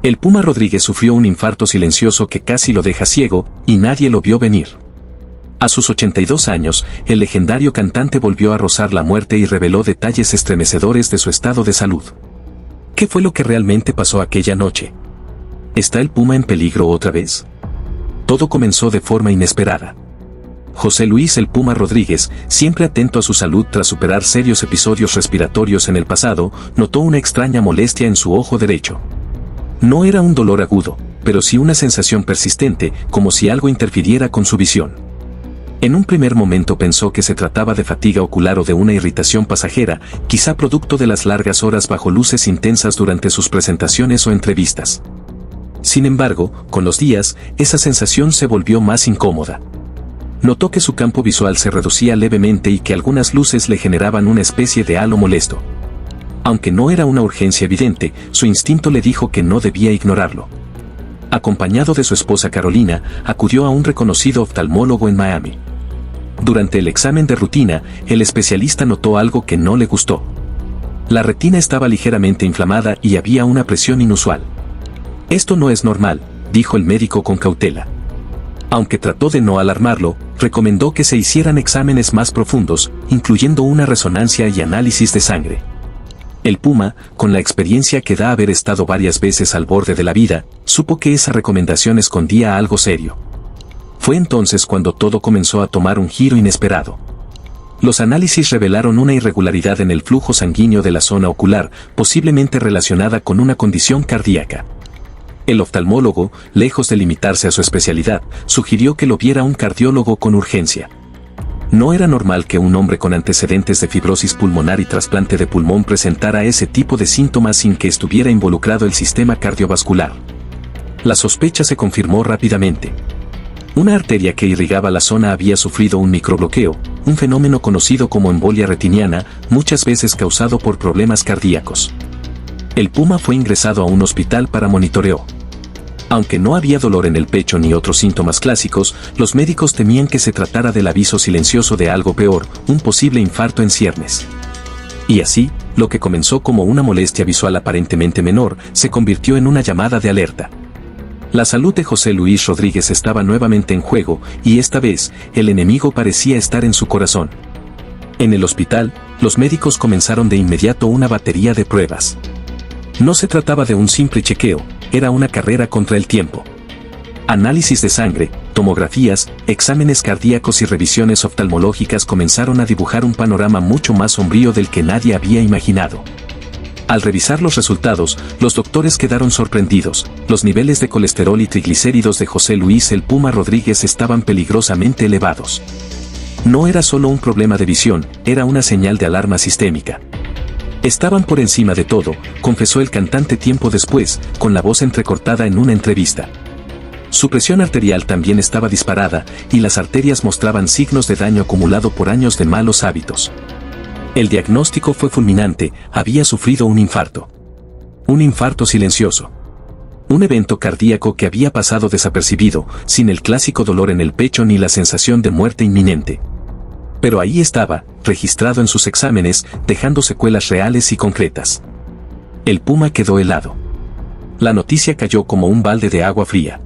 El Puma Rodríguez sufrió un infarto silencioso que casi lo deja ciego, y nadie lo vio venir. A sus 82 años, el legendario cantante volvió a rozar la muerte y reveló detalles estremecedores de su estado de salud. ¿Qué fue lo que realmente pasó aquella noche? ¿Está el Puma en peligro otra vez? Todo comenzó de forma inesperada. José Luis el Puma Rodríguez, siempre atento a su salud tras superar serios episodios respiratorios en el pasado, notó una extraña molestia en su ojo derecho. No era un dolor agudo, pero sí una sensación persistente, como si algo interfiriera con su visión. En un primer momento pensó que se trataba de fatiga ocular o de una irritación pasajera, quizá producto de las largas horas bajo luces intensas durante sus presentaciones o entrevistas. Sin embargo, con los días, esa sensación se volvió más incómoda. Notó que su campo visual se reducía levemente y que algunas luces le generaban una especie de halo molesto. Aunque no era una urgencia evidente, su instinto le dijo que no debía ignorarlo. Acompañado de su esposa Carolina, acudió a un reconocido oftalmólogo en Miami. Durante el examen de rutina, el especialista notó algo que no le gustó. La retina estaba ligeramente inflamada y había una presión inusual. «Esto no es normal», dijo el médico con cautela. Aunque trató de no alarmarlo, recomendó que se hicieran exámenes más profundos, incluyendo una resonancia y análisis de sangre. El Puma, con la experiencia que da haber estado varias veces al borde de la vida, supo que esa recomendación escondía algo serio. Fue entonces cuando todo comenzó a tomar un giro inesperado. Los análisis revelaron una irregularidad en el flujo sanguíneo de la zona ocular, posiblemente relacionada con una condición cardíaca. El oftalmólogo, lejos de limitarse a su especialidad, sugirió que lo viera un cardiólogo con urgencia. No era normal que un hombre con antecedentes de fibrosis pulmonar y trasplante de pulmón presentara ese tipo de síntomas sin que estuviera involucrado el sistema cardiovascular. La sospecha se confirmó rápidamente. Una arteria que irrigaba la zona había sufrido un microbloqueo, un fenómeno conocido como embolia retiniana, muchas veces causado por problemas cardíacos. El Puma fue ingresado a un hospital para monitoreo. Aunque no había dolor en el pecho ni otros síntomas clásicos, los médicos temían que se tratara del aviso silencioso de algo peor, un posible infarto en ciernes. Y así, lo que comenzó como una molestia visual aparentemente menor, se convirtió en una llamada de alerta. La salud de José Luis Rodríguez estaba nuevamente en juego, y esta vez, el enemigo parecía estar en su corazón. En el hospital, los médicos comenzaron de inmediato una batería de pruebas. No se trataba de un simple chequeo, era una carrera contra el tiempo. Análisis de sangre, tomografías, exámenes cardíacos y revisiones oftalmológicas comenzaron a dibujar un panorama mucho más sombrío del que nadie había imaginado. Al revisar los resultados, los doctores quedaron sorprendidos. Los niveles de colesterol y triglicéridos de José Luis el Puma Rodríguez estaban peligrosamente elevados. No era solo un problema de visión, era una señal de alarma sistémica. Estaban por encima de todo, confesó el cantante tiempo después, con la voz entrecortada en una entrevista. Su presión arterial también estaba disparada, y las arterias mostraban signos de daño acumulado por años de malos hábitos. El diagnóstico fue fulminante, había sufrido un infarto. Un infarto silencioso. Un evento cardíaco que había pasado desapercibido, sin el clásico dolor en el pecho ni la sensación de muerte inminente. Pero ahí estaba, registrado en sus exámenes, dejando secuelas reales y concretas. El Puma quedó helado. La noticia cayó como un balde de agua fría.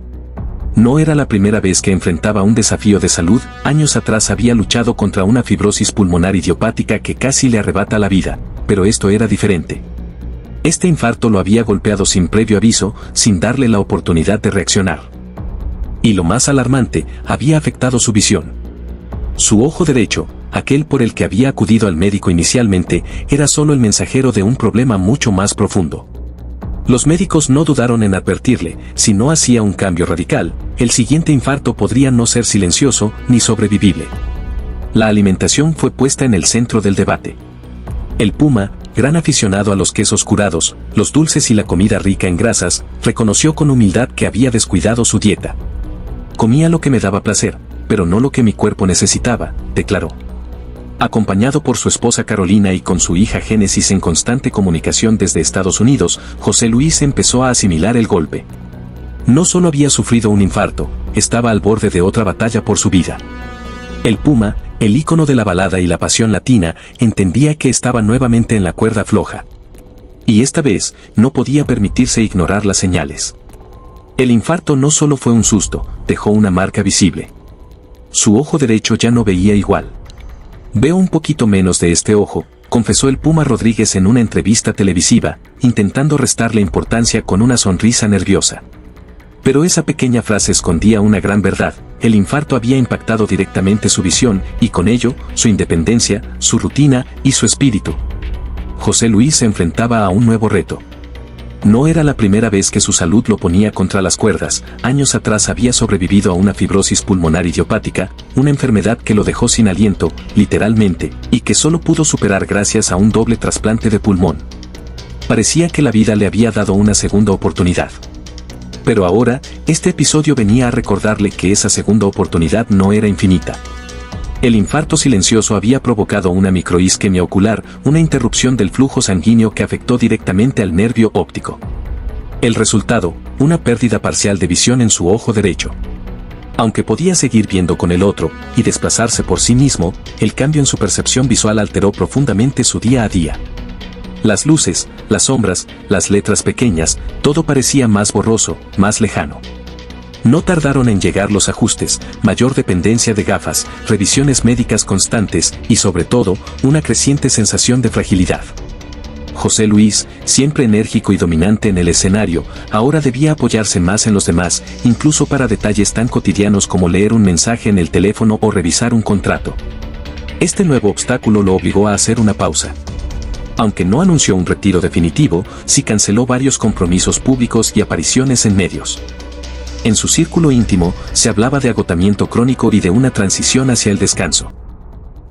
No era la primera vez que enfrentaba un desafío de salud, años atrás había luchado contra una fibrosis pulmonar idiopática que casi le arrebata la vida, pero esto era diferente. Este infarto lo había golpeado sin previo aviso, sin darle la oportunidad de reaccionar. Y lo más alarmante, había afectado su visión. Su ojo derecho, aquel por el que había acudido al médico inicialmente, era solo el mensajero de un problema mucho más profundo. Los médicos no dudaron en advertirle, si no hacía un cambio radical, el siguiente infarto podría no ser silencioso ni sobrevivible. La alimentación fue puesta en el centro del debate. El Puma, gran aficionado a los quesos curados, los dulces y la comida rica en grasas, reconoció con humildad que había descuidado su dieta. Comía lo que me daba placer, pero no lo que mi cuerpo necesitaba, declaró. Acompañado por su esposa Carolina y con su hija Génesis en constante comunicación desde Estados Unidos, José Luis empezó a asimilar el golpe. No solo había sufrido un infarto, estaba al borde de otra batalla por su vida. El Puma, el ícono de la balada y la pasión latina, entendía que estaba nuevamente en la cuerda floja. Y esta vez, no podía permitirse ignorar las señales. El infarto no solo fue un susto, dejó una marca visible. Su ojo derecho ya no veía igual. Veo un poquito menos de este ojo, confesó el Puma Rodríguez en una entrevista televisiva, intentando restarle importancia con una sonrisa nerviosa. Pero esa pequeña frase escondía una gran verdad: el infarto había impactado directamente su visión, y con ello, su independencia, su rutina y su espíritu. José Luis se enfrentaba a un nuevo reto. No era la primera vez que su salud lo ponía contra las cuerdas. Años atrás había sobrevivido a una fibrosis pulmonar idiopática, una enfermedad que lo dejó sin aliento, literalmente, y que solo pudo superar gracias a un doble trasplante de pulmón. Parecía que la vida le había dado una segunda oportunidad. Pero ahora, este episodio venía a recordarle que esa segunda oportunidad no era infinita. El infarto silencioso había provocado una microisquemia ocular, una interrupción del flujo sanguíneo que afectó directamente al nervio óptico. El resultado, una pérdida parcial de visión en su ojo derecho. Aunque podía seguir viendo con el otro y desplazarse por sí mismo, el cambio en su percepción visual alteró profundamente su día a día. Las luces, las sombras, las letras pequeñas, todo parecía más borroso, más lejano. No tardaron en llegar los ajustes, mayor dependencia de gafas, revisiones médicas constantes y sobre todo, una creciente sensación de fragilidad. José Luis, siempre enérgico y dominante en el escenario, ahora debía apoyarse más en los demás, incluso para detalles tan cotidianos como leer un mensaje en el teléfono o revisar un contrato. Este nuevo obstáculo lo obligó a hacer una pausa. Aunque no anunció un retiro definitivo, sí canceló varios compromisos públicos y apariciones en medios. En su círculo íntimo, se hablaba de agotamiento crónico y de una transición hacia el descanso.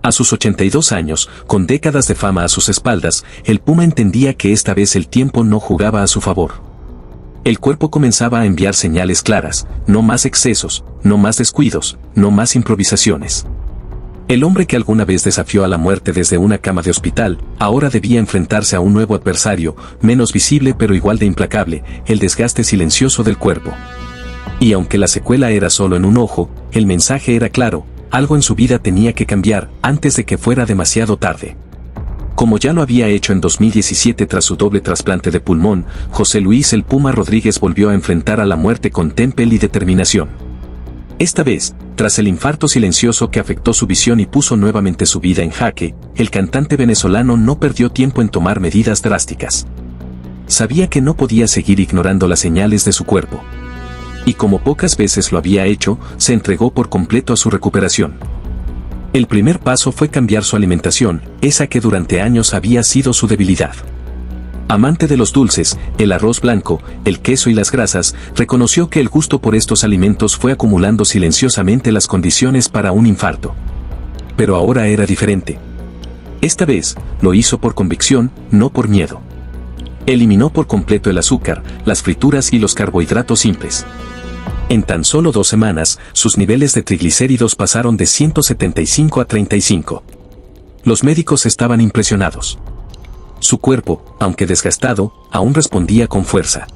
A sus 82 años, con décadas de fama a sus espaldas, el Puma entendía que esta vez el tiempo no jugaba a su favor. El cuerpo comenzaba a enviar señales claras: no más excesos, no más descuidos, no más improvisaciones. El hombre que alguna vez desafió a la muerte desde una cama de hospital, ahora debía enfrentarse a un nuevo adversario, menos visible pero igual de implacable: el desgaste silencioso del cuerpo. Y aunque la secuela era solo en un ojo, el mensaje era claro: algo en su vida tenía que cambiar antes de que fuera demasiado tarde. Como ya lo había hecho en 2017 tras su doble trasplante de pulmón, José Luis el Puma Rodríguez volvió a enfrentar a la muerte con temple y determinación. Esta vez, tras el infarto silencioso que afectó su visión y puso nuevamente su vida en jaque, el cantante venezolano no perdió tiempo en tomar medidas drásticas. Sabía que no podía seguir ignorando las señales de su cuerpo. Y como pocas veces lo había hecho, se entregó por completo a su recuperación. El primer paso fue cambiar su alimentación, esa que durante años había sido su debilidad. Amante de los dulces, el arroz blanco, el queso y las grasas, reconoció que el gusto por estos alimentos fue acumulando silenciosamente las condiciones para un infarto. Pero ahora era diferente. Esta vez, lo hizo por convicción, no por miedo. Eliminó por completo el azúcar, las frituras y los carbohidratos simples. En tan solo 2 semanas, sus niveles de triglicéridos pasaron de 175 a 35. Los médicos estaban impresionados. Su cuerpo, aunque desgastado, aún respondía con fuerza.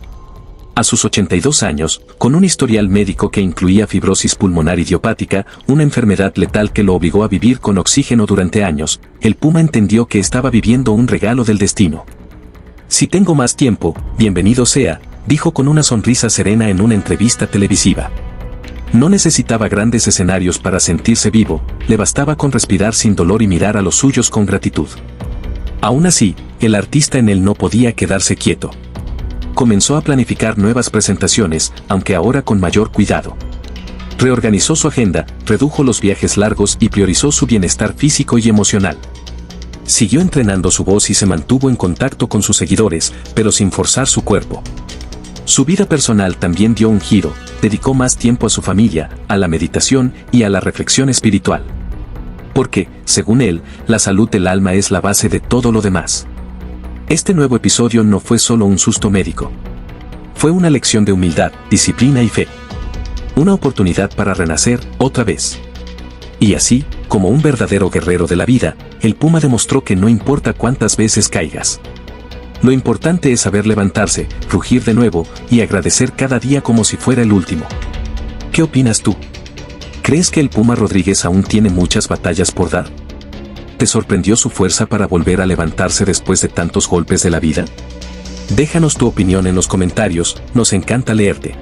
A sus 82 años, con un historial médico que incluía fibrosis pulmonar idiopática, una enfermedad letal que lo obligó a vivir con oxígeno durante años, el Puma entendió que estaba viviendo un regalo del destino. «Si tengo más tiempo, bienvenido sea», dijo con una sonrisa serena en una entrevista televisiva. No necesitaba grandes escenarios para sentirse vivo, le bastaba con respirar sin dolor y mirar a los suyos con gratitud. Aún así, el artista en él no podía quedarse quieto. Comenzó a planificar nuevas presentaciones, aunque ahora con mayor cuidado. Reorganizó su agenda, redujo los viajes largos y priorizó su bienestar físico y emocional. Siguió entrenando su voz y se mantuvo en contacto con sus seguidores, pero sin forzar su cuerpo. Su vida personal también dio un giro, dedicó más tiempo a su familia, a la meditación y a la reflexión espiritual. Porque, según él, la salud del alma es la base de todo lo demás. Este nuevo episodio no fue solo un susto médico. Fue una lección de humildad, disciplina y fe. Una oportunidad para renacer otra vez. Y así, como un verdadero guerrero de la vida, el Puma demostró que no importa cuántas veces caigas. Lo importante es saber levantarse, rugir de nuevo y agradecer cada día como si fuera el último. ¿Qué opinas tú? ¿Crees que el Puma Rodríguez aún tiene muchas batallas por dar? ¿Te sorprendió su fuerza para volver a levantarse después de tantos golpes de la vida? Déjanos tu opinión en los comentarios, nos encanta leerte.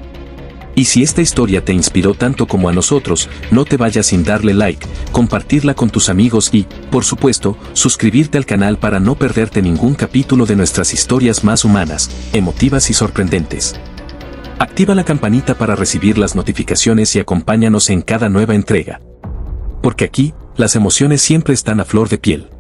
Y si esta historia te inspiró tanto como a nosotros, no te vayas sin darle like, compartirla con tus amigos y, por supuesto, suscribirte al canal para no perderte ningún capítulo de nuestras historias más humanas, emotivas y sorprendentes. Activa la campanita para recibir las notificaciones y acompáñanos en cada nueva entrega. Porque aquí, las emociones siempre están a flor de piel.